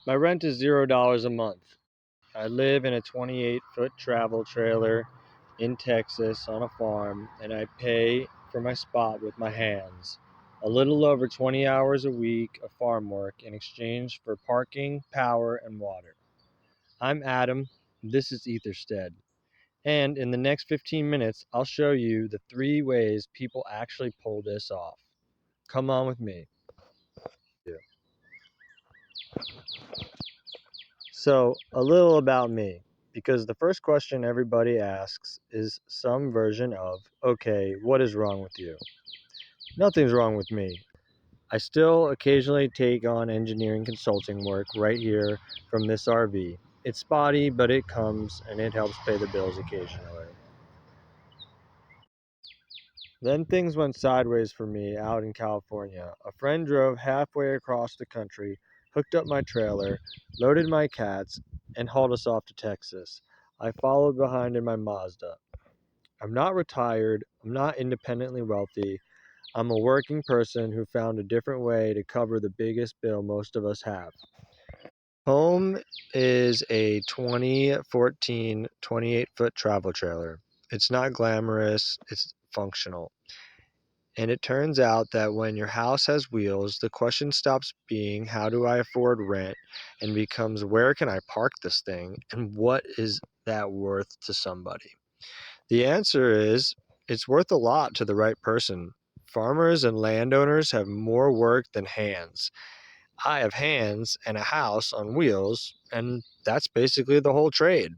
My rent is $0 a month. I live in a 28-foot travel trailer in Texas on a farm, and I pay for my spot with my hands. A little over 20 hours a week of farm work in exchange for parking, power, and water. I'm Adam. This is Etherstead. And in the next 15 minutes, I'll show you the 3 ways people actually pull this off. Come on with me. So, a little about me, because the first question everybody asks is some version of, okay, what is wrong with you? Nothing's wrong with me. I still occasionally take on engineering consulting work right here from this RV. It's spotty, but it comes and it helps pay the bills occasionally. Then things went sideways for me out in California. A friend drove halfway across the country, hooked up my trailer, loaded my cats, and hauled us off to Texas. I followed behind in my Mazda. I'm not retired, I'm not independently wealthy. I'm a working person who found a different way to cover the biggest bill most of us have. Home is a 2014 28-foot travel trailer. It's not glamorous, it's functional. And it turns out that when your house has wheels, the question stops being, how do I afford rent? And becomes, where can I park this thing? And what is that worth to somebody? The answer is, it's worth a lot to the right person. Farmers and landowners have more work than hands. I have hands and a house on wheels, and that's basically the whole trade.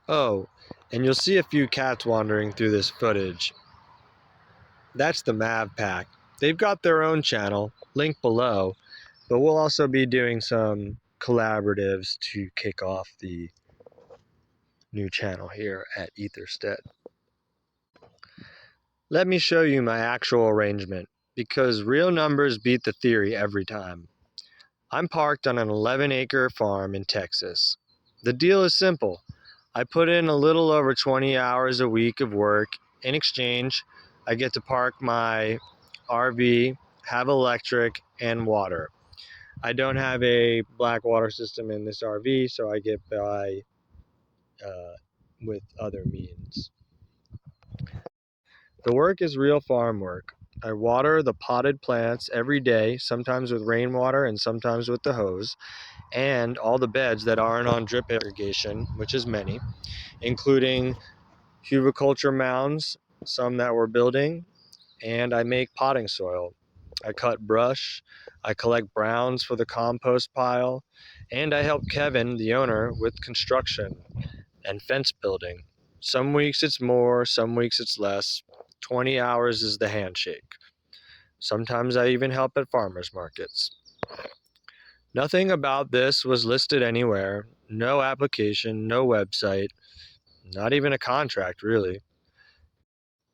Oh, and you'll see a few cats wandering through this footage. That's the Mav Pack. They've got their own channel, link below, but we'll also be doing some collaboratives to kick off the new channel here at Etherstead. Let me show you my actual arrangement, because real numbers beat the theory every time. I'm parked on an 11-acre farm in Texas. The deal is simple. I put in a little over 20 hours a week of work. In exchange, I get to park my RV, have electric, and water. I don't have a black water system in this RV, so I get by with other means. The work is real farm work. I water the potted plants every day, sometimes with rainwater and sometimes with the hose, and all the beds that aren't on drip irrigation, which is many, including huviculture mounds, some that we're building, and I make potting soil. I cut brush, I collect browns for the compost pile, and I help Kevin, the owner, with construction and fence building. Some weeks it's more, some weeks it's less. 20 hours is the handshake. Sometimes I even help at farmers markets. Nothing about this was listed anywhere. No application, no website, not even a contract, really.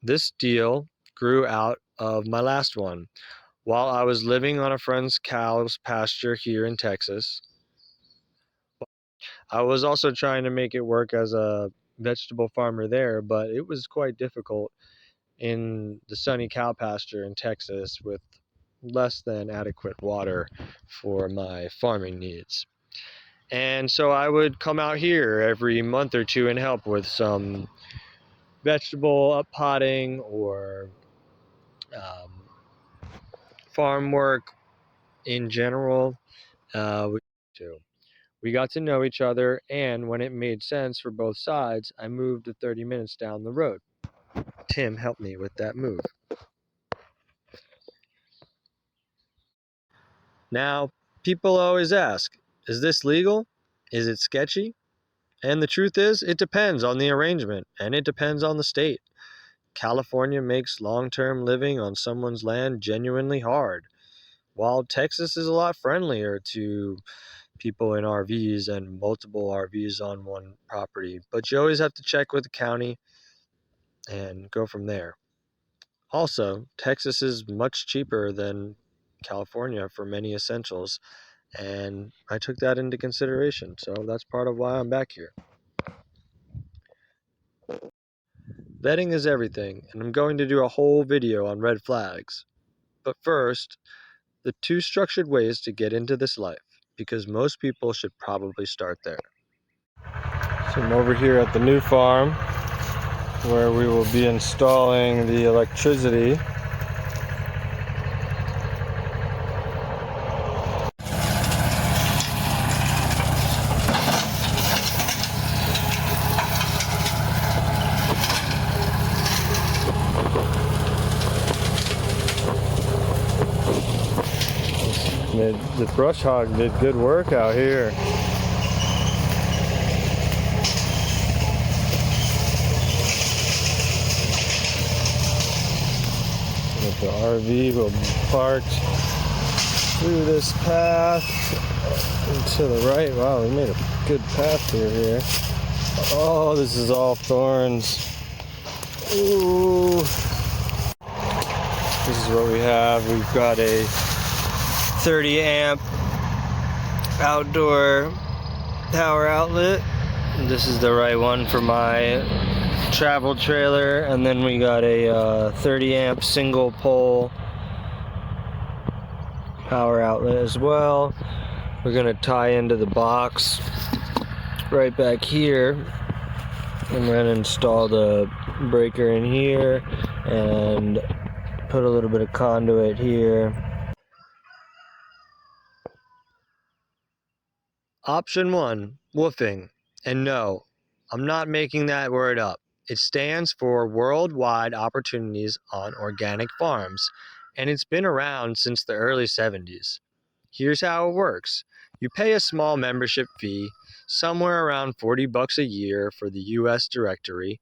This deal grew out of my last one. While I was living on a friend's cow's pasture here in Texas, I was also trying to make it work as a vegetable farmer there, but it was quite difficult in the sunny cow pasture in Texas with less than adequate water for my farming needs. And so I would come out here every month or two and help with some vegetable up potting or um, farm work in general. We, too. We got to know each other, and when it made sense for both sides, I moved to 30 minutes down the road. Tim helped me with that move. Now, people always ask, is this legal? Is it sketchy? And the truth is, it depends on the arrangement, and it depends on the state. California makes long-term living on someone's land genuinely hard, while Texas is a lot friendlier to people in RVs and multiple RVs on one property. But you always have to check with the county and go from there. Also, Texas is much cheaper than California for many essentials, and I took that into consideration, so that's part of why I'm back here. Vetting is everything, and I'm going to do a whole video on red flags. But first, The 2 structured ways to get into this life, because most people should probably start there. So I'm over here at the new farm where we will be installing the electricity. The brush hog did good work out here. The RV will be parked through this path and to the right. Wow, we made a good path through here. Oh, this is all thorns. Ooh. This is what we have. We've got a 30 amp outdoor power outlet. This is the right one for my travel trailer, and then we got a 30 amp single pole power outlet as well. We're gonna tie into the box right back here, and then install the breaker in here and put a little bit of conduit here. Option 1, WWOOFing. And no, I'm not making that word up. It stands for Worldwide Opportunities on Organic Farms, and it's been around since the early 70s. Here's how it works. You pay a small membership fee, somewhere around $40 a year for the US directory.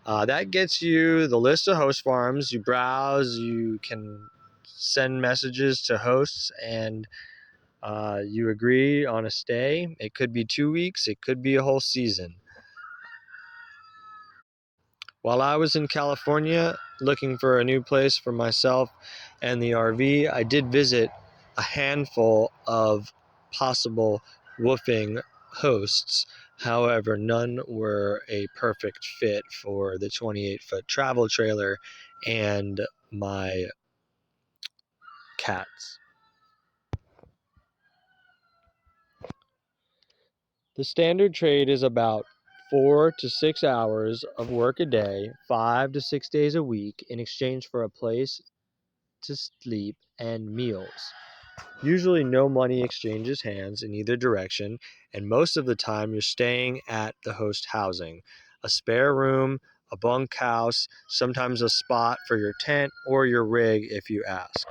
That gets you the list of host farms. You browse, you can send messages to hosts, and you agree on a stay. It could be 2 weeks, it could be a whole season. While I was in California looking for a new place for myself and the RV, I did visit a handful of possible WWOOFing hosts. However, none were a perfect fit for the 28-foot travel trailer and my cats. The standard trade is about 4 to 6 hours of work a day, 5 to 6 days a week, in exchange for a place to sleep and meals. Usually no money exchanges hands in either direction, and most of the time you're staying at the host housing. A spare room, a bunkhouse, sometimes a spot for your tent or your rig if you ask.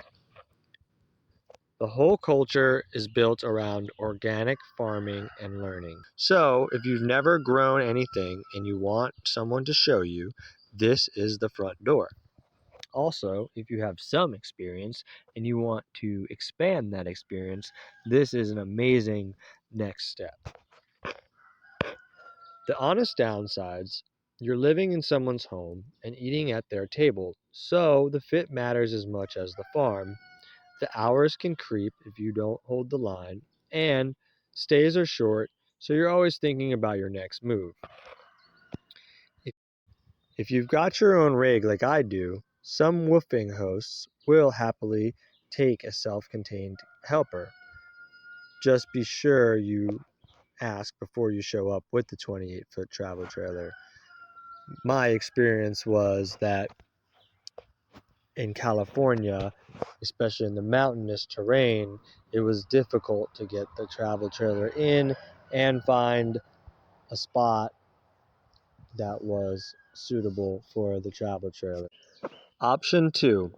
The whole culture is built around organic farming and learning. So, if you've never grown anything and you want someone to show you, this is the front door. Also, if you have some experience and you want to expand that experience, this is an amazing next step. The honest downsides: you're living in someone's home and eating at their table, so the fit matters as much as the farm. The hours can creep if you don't hold the line, and stays are short, so you're always thinking about your next move. If you've got your own rig like I do, some WWOOFing hosts will happily take a self-contained helper. Just be sure you ask before you show up with the 28-foot travel trailer. My experience was that in California, especially in the mountainous terrain, it was difficult to get the travel trailer in and find a spot that was suitable for the travel trailer. Option 2,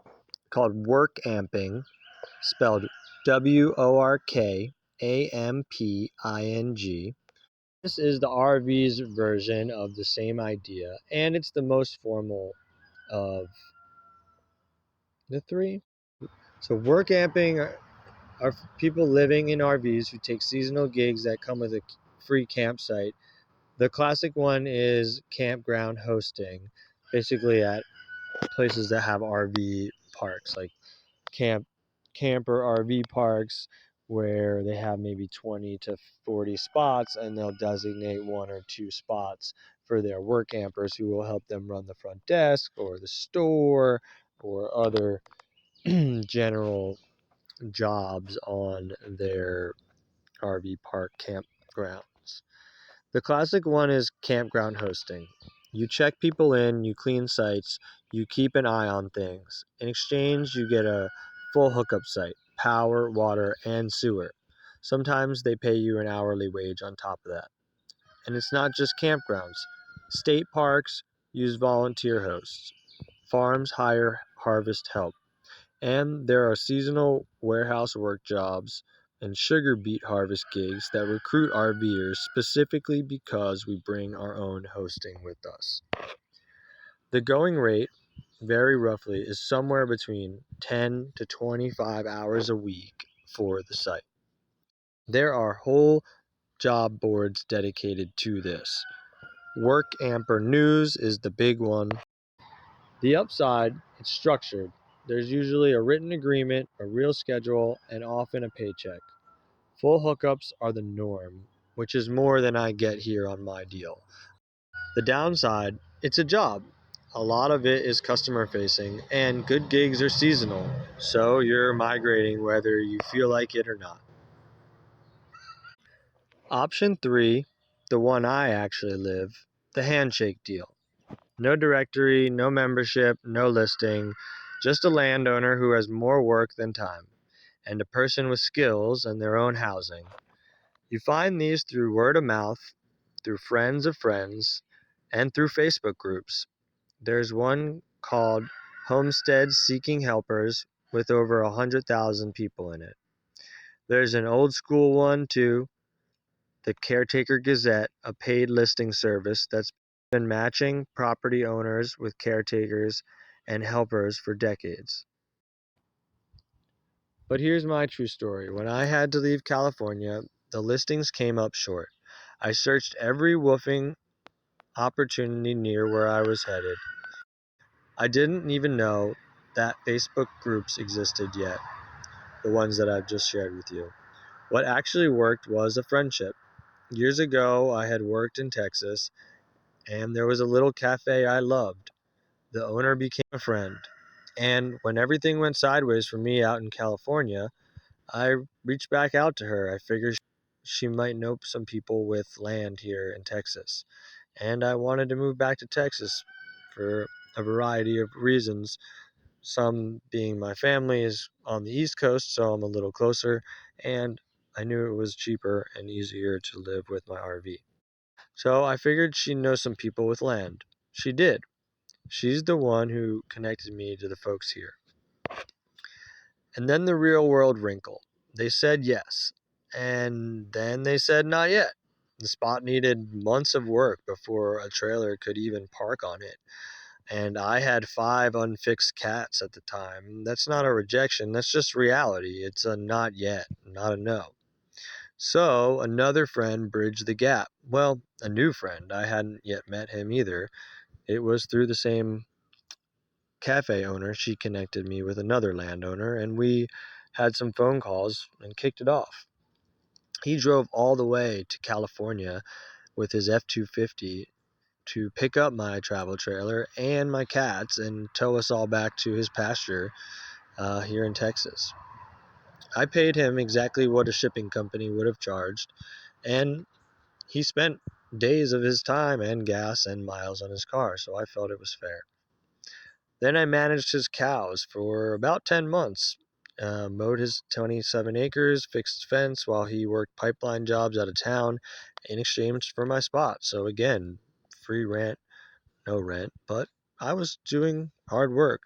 called Workamping, spelled WORKAMPING. This is the RV's version of the same idea, and it's the most formal of the 3. So Workamping are people living in RVs who take seasonal gigs that come with a free campsite. The classic one is campground hosting, basically at places that have RV parks, like camper RV parks, where they have maybe 20 to 40 spots, and they'll designate 1 or 2 spots for their work campers who will help them run the front desk or the store or other general jobs on their RV park campgrounds. The classic one is campground hosting. You check people in, you clean sites, you keep an eye on things. In exchange, you get a full hookup site, power, water, and sewer. Sometimes they pay you an hourly wage on top of that. And it's not just campgrounds. State parks use volunteer hosts. Farms hire harvest help. And there are seasonal warehouse work jobs and sugar beet harvest gigs that recruit RVers specifically because we bring our own hosting with us. The going rate, very roughly, is somewhere between 10 to 25 hours a week for the site. There are whole job boards dedicated to this. Workamper News is the big one. The upside, it's structured. There's usually a written agreement, a real schedule, and often a paycheck. Full hookups are the norm, which is more than I get here on my deal. The downside, it's a job. A lot of it is customer facing, and good gigs are seasonal, so you're migrating whether you feel like it or not. Option 3, the one I actually live, the handshake deal. No directory, no membership, no listing, just a landowner who has more work than time, and a person with skills and their own housing. You find these through word of mouth, through friends of friends, and through Facebook groups. There's one called Homestead Seeking Helpers with over 100,000 people in it. There's an old school one too, the Caretaker Gazette, a paid listing service that's been matching property owners with caretakers and helpers for decades. But here's my true story. When I had to leave California, the listings came up short. I searched every woofing opportunity near where I was headed. I didn't even know that Facebook groups existed yet, the ones that I've just shared with you. What actually worked was a friendship. Years ago, I had worked in Texas, and there was a little cafe I loved. The owner became a friend. And when everything went sideways for me out in California, I reached back out to her. I figured she might know some people with land here in Texas. And I wanted to move back to Texas for a variety of reasons. Some being my family is on the East Coast, so I'm a little closer, and I knew it was cheaper and easier to live with my RV. So I figured she'd know some people with land. She did. She's the one who connected me to the folks here. And then the real world wrinkle. They said yes, and then they said not yet. The spot needed months of work before a trailer could even park on it. And I had 5 unfixed cats at the time. That's not a rejection, that's just reality. It's a not yet, not a no. So another friend bridged the gap. Well, a new friend. I hadn't yet met him either. It was through the same cafe owner. She connected me with another landowner, and we had some phone calls and kicked it off. He drove all the way to California with his F-250 to pick up my travel trailer and my cats and tow us all back to his pasture here in Texas. I paid him exactly what a shipping company would have charged, and he spent days of his time and gas and miles on his car, so I felt it was fair. Then I managed his cows for about 10 months, mowed his 27 acres, fixed fence while he worked pipeline jobs out of town in exchange for my spot. So again, free rent, no rent, but I was doing hard work.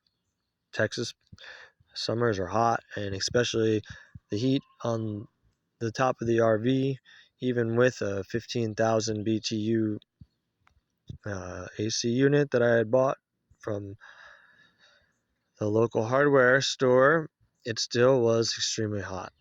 Texas summers are hot, and especially the heat on the top of the RV, even with a 15,000 BTU AC unit that I had bought from the local hardware store, it still was extremely hot.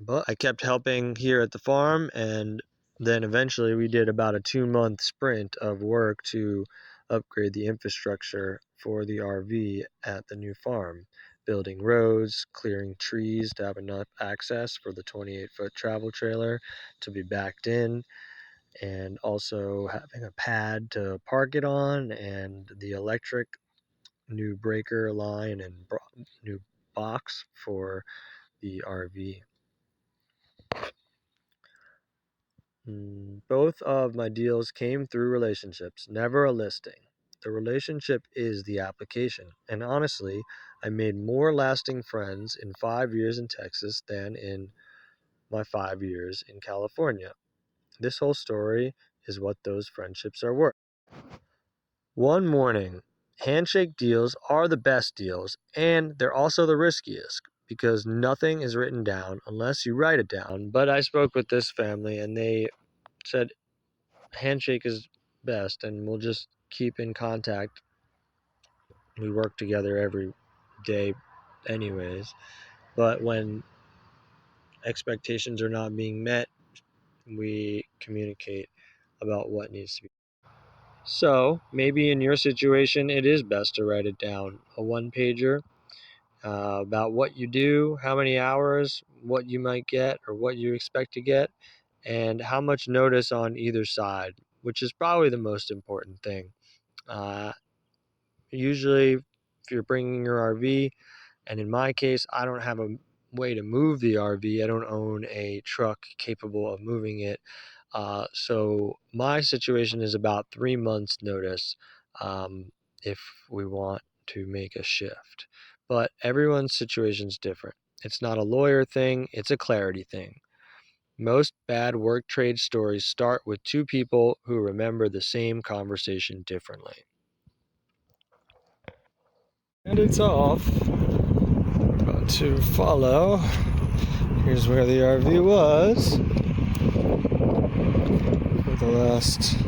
But I kept helping here at the farm, and then eventually we did about a 2-month sprint of work to upgrade the infrastructure for the RV at the new farm, building roads, clearing trees to have enough access for the 28-foot travel trailer to be backed in, and also having a pad to park it on, and the electric new breaker line and new box for the RV. Both of my deals came through relationships, never a listing. The relationship is the application. And honestly, I made more lasting friends in 5 years in Texas than in my 5 years in California. This whole story is what those friendships are worth. One morning, handshake deals are the best deals, and they're also the riskiest because nothing is written down unless you write it down. But I spoke with this family and they said handshake is best and we'll just keep in contact. We work together every day anyways, but when expectations are not being met, we communicate about what needs to be. So maybe in your situation, it is best to write it down, a one pager about what you do, how many hours, what you might get or what you expect to get, and how much notice on either side, which is probably the most important thing. Uh, Usually, if you're bringing your RV, and in my case, I don't have a way to move the RV, I don't own a truck capable of moving it. So my situation is about 3 months notice if we want to make a shift. But everyone's situation is different. It's not a lawyer thing, it's a clarity thing. Most bad work trade stories start with two people who remember the same conversation differently. And it's off. We're about to follow. Here's where the RV was for the last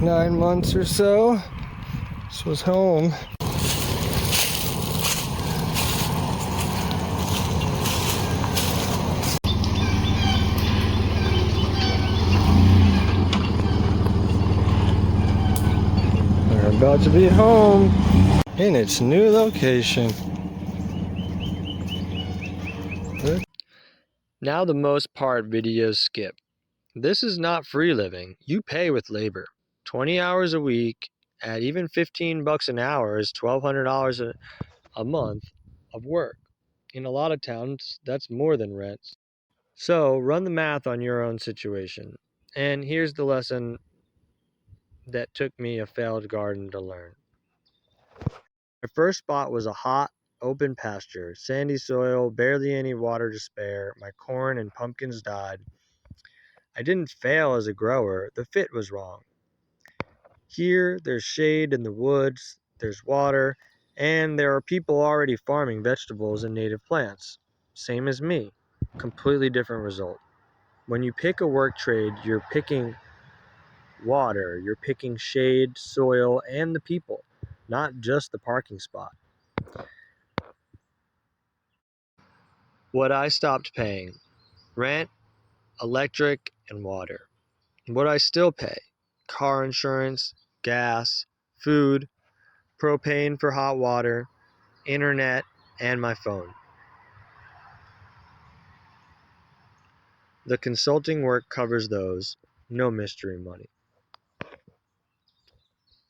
9 months or so. This was home. We're about to be home in its new location. Now the most part videos skip. This is not free living. You pay with labor. 20 hours a week at even $15 an hour is $1,200 a month of work. In a lot of towns, that's more than rent. So run the math on your own situation. And here's the lesson that took me a failed garden to learn. My first spot was a hot, open pasture, sandy soil, barely any water to spare. My corn and pumpkins died. I didn't fail as a grower, the fit was wrong. Here, there's shade in the woods, there's water, and there are people already farming vegetables and native plants. Same as me. Completely different result. When you pick a work trade, you're picking water, you're picking shade, soil, and the people, not just the parking spot. What I stopped paying: rent, electric, and water. What I still pay: car insurance, gas, food, propane for hot water, internet, and my phone. The consulting work covers those, no mystery money.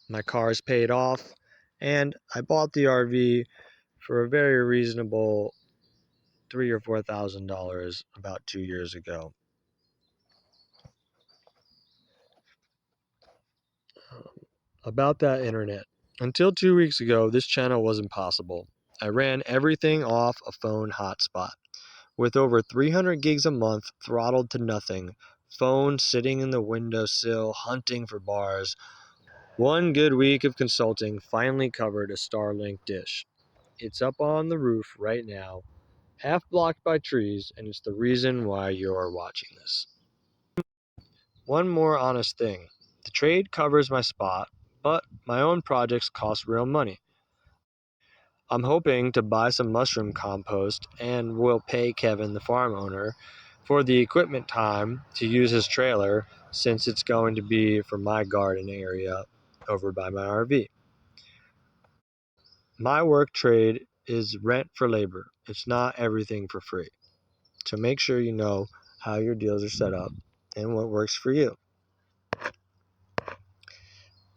My car is paid off, and I bought the RV for a very reasonable $3,000 or $4,000 about 2 years ago. About that internet. Until 2 weeks ago, this channel wasn't possible. I ran everything off a phone hotspot. With over 300 gigs a month throttled to nothing, phone sitting in the windowsill hunting for bars, one good week of consulting finally covered a Starlink dish. It's up on the roof right now, half blocked by trees, and it's the reason why you're watching this. One more honest thing. The trade covers my spot, but my own projects cost real money. I'm hoping to buy some mushroom compost and will pay Kevin, the farm owner, for the equipment time to use his trailer since it's going to be for my garden area over by my RV. My work trade is rent for labor. It's not everything for free. So make sure you know how your deals are set up and what works for you.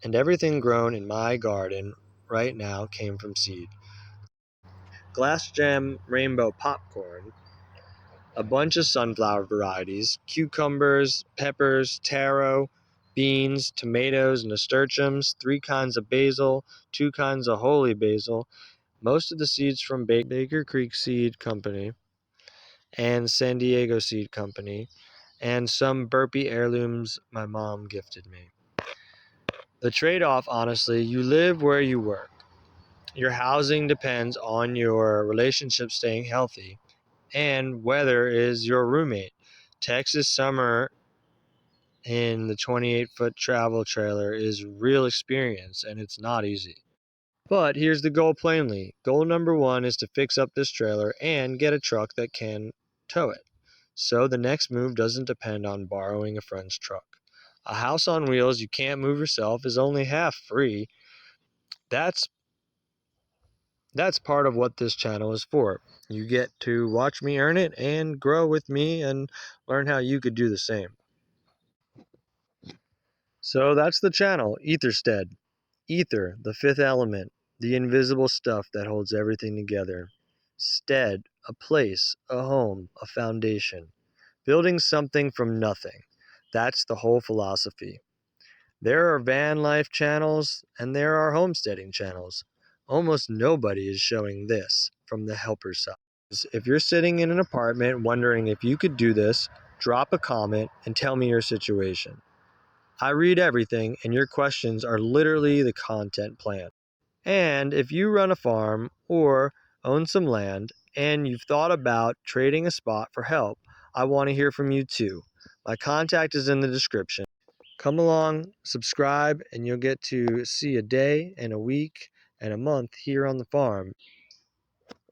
And everything grown in my garden right now came from seed. glass gem rainbow popcorn, a bunch of sunflower varieties, cucumbers, peppers, taro, beans, tomatoes, nasturtiums, 3 kinds of basil, 2 kinds of holy basil, most of the seeds from Baker Creek Seed Company and San Diego Seed Company, and some burpee heirlooms my mom gifted me. The trade-off, honestly, you live where you work. Your housing depends on your relationship staying healthy, and weather is your roommate. Texas summer in the 28-foot travel trailer is real experience, and it's not easy. But here's the goal plainly. Goal number 1 is to fix up this trailer and get a truck that can tow it. So the next move doesn't depend on borrowing a friend's truck. A house on wheels you can't move yourself is only half free. That's part of what this channel is for. You get to watch me earn it and grow with me and learn how you could do the same. So that's the channel, Etherstead. Ether, the fifth element, the invisible stuff that holds everything together. Stead, a place, a home, a foundation. Building something from nothing. That's the whole philosophy. There are van life channels and there are homesteading channels. Almost nobody is showing this from the helper side. If you're sitting in an apartment wondering if you could do this, drop a comment and tell me your situation. I read everything, and your questions are literally the content plan. And if you run a farm or own some land and you've thought about trading a spot for help, I want to hear from you too. My contact is in the description. Come along, subscribe, and you'll get to see a day and a week and a month here on the farm.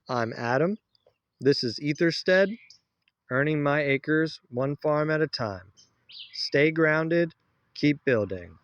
I'm Adam. This is Etherstead, earning my acres one farm at a time. Stay grounded, keep building.